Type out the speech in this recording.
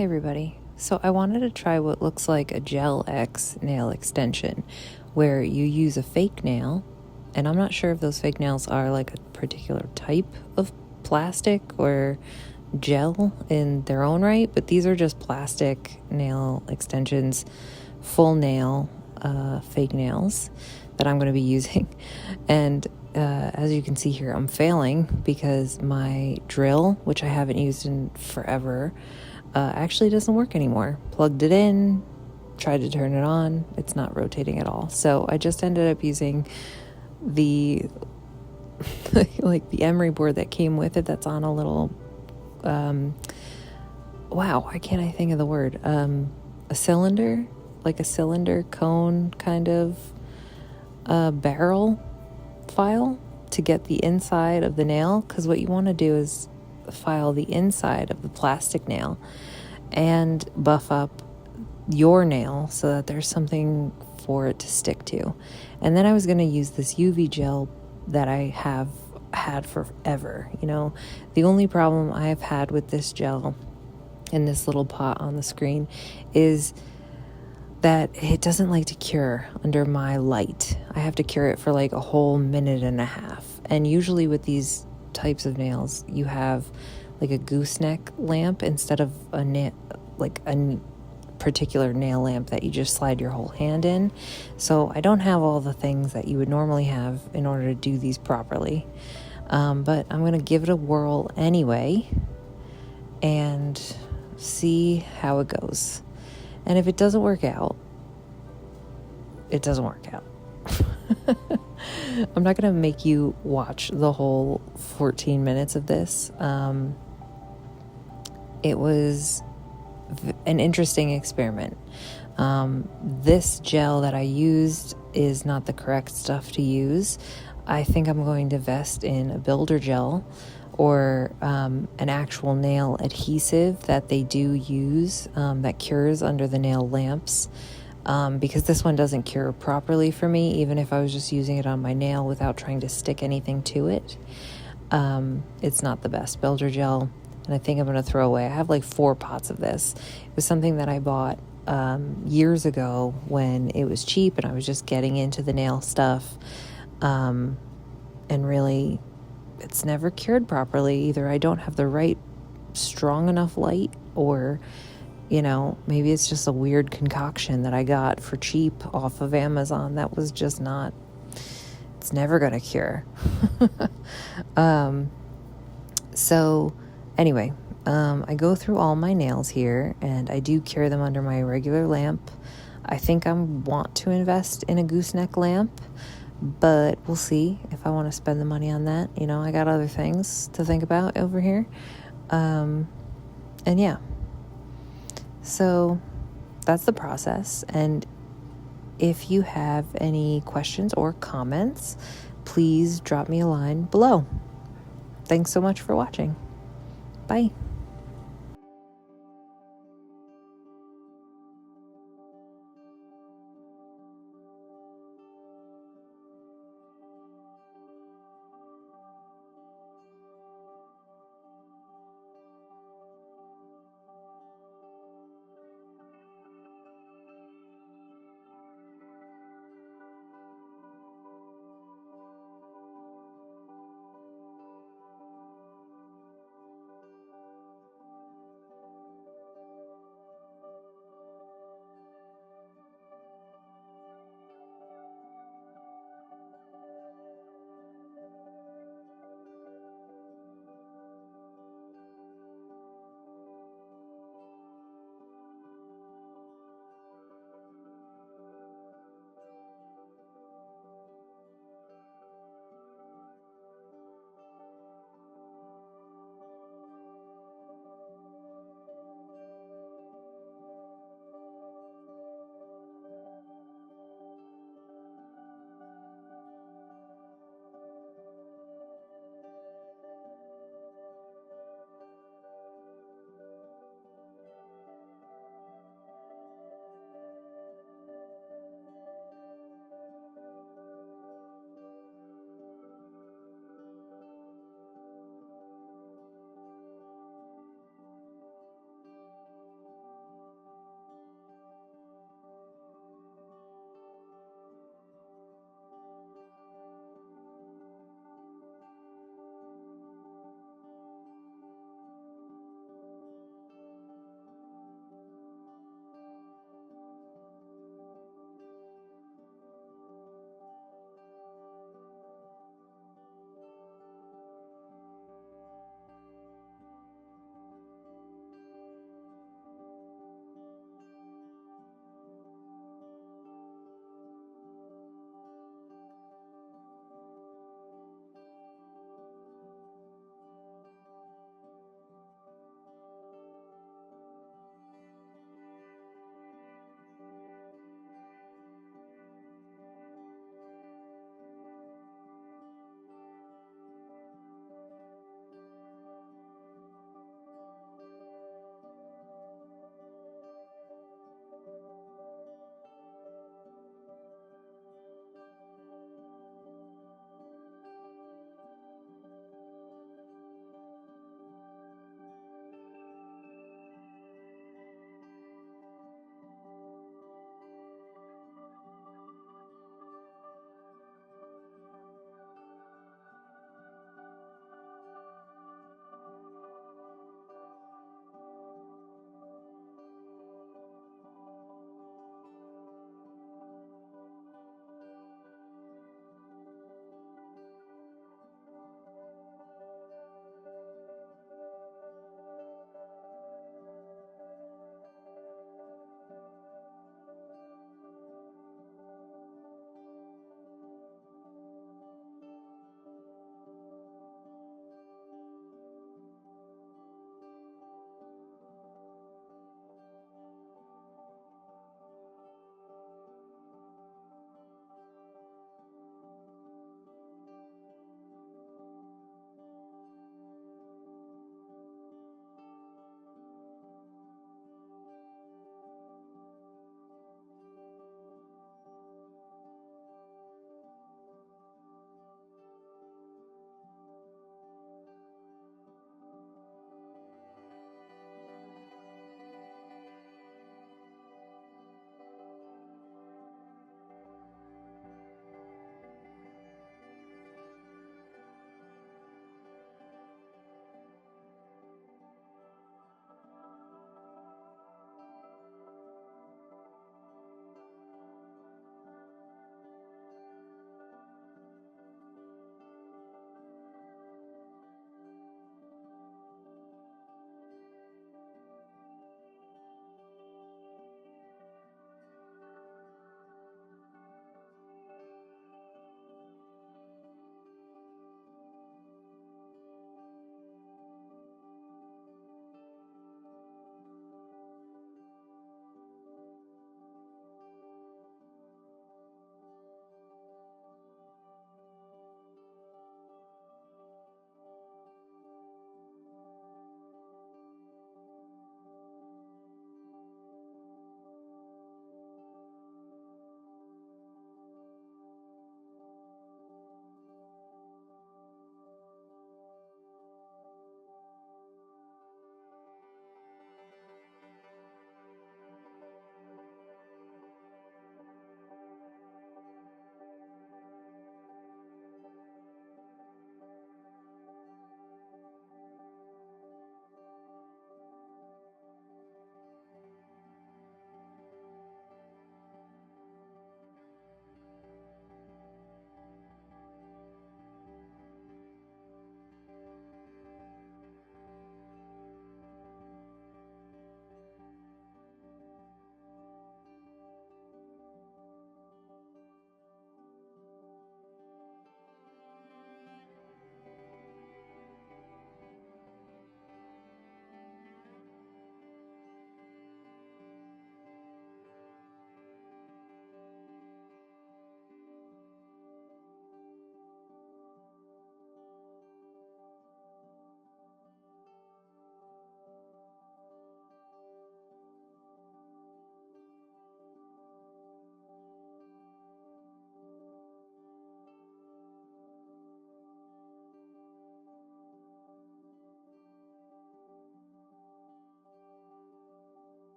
Hey everybody. So I wanted to try what looks like a Gel X nail extension where you use a fake nail, and I'm not sure if those fake nails are like a particular type of plastic or gel in their own right, but these are just plastic nail extensions, full nail, fake nails that I'm going to be using. And as you can see here, I'm failing because my drill, which I haven't used in forever, actually doesn't work anymore. Plugged it in, tried to turn it on, it's not rotating at all. So I just ended up using the like the emery board that came with it, that's on a little why can't I think of the word, a cylinder, like a cylinder cone kind of barrel file to get the inside of the nail, because what you want to do is file the inside of the plastic nail and buff up your nail so that there's something for it to stick to. And then I was going to use this UV gel that I have had forever. You know, the only problem I've had with this gel in this little pot on the screen is that it doesn't like to cure under my light. I have to cure it for like a whole minute and a half. And usually with these types of nails, you have like a gooseneck lamp instead of a particular nail lamp that you just slide your whole hand in. So I don't have all the things that you would normally have in order to do these properly. But I'm going to give it a whirl anyway and see how it goes. And if it doesn't work out, it doesn't work out. I'm not going to make you watch the whole 14 minutes of this. It was an interesting experiment. This gel that I used is not the correct stuff to use. I think I'm going to invest in a builder gel or an actual nail adhesive that they do use that cures under the nail lamps, because this one doesn't cure properly for me, even if I was just using it on my nail without trying to stick anything to it. It's not the best builder gel, and I think I'm going to throw away. I have like 4 pots of this. It was something that I bought years ago when it was cheap and I was just getting into the nail stuff, and really it's never cured properly. Either I don't have the right strong enough light, or maybe it's just a weird concoction that I got for cheap off of Amazon that was just not, it's never going to cure. So anyway, I go through all my nails here and I do cure them under my regular lamp. I think I want to invest in a gooseneck lamp, but we'll see if I want to spend the money on that. I got other things to think about over here. And yeah. So that's the process. And if you have any questions or comments, please drop me a line below. Thanks so much for watching. Bye.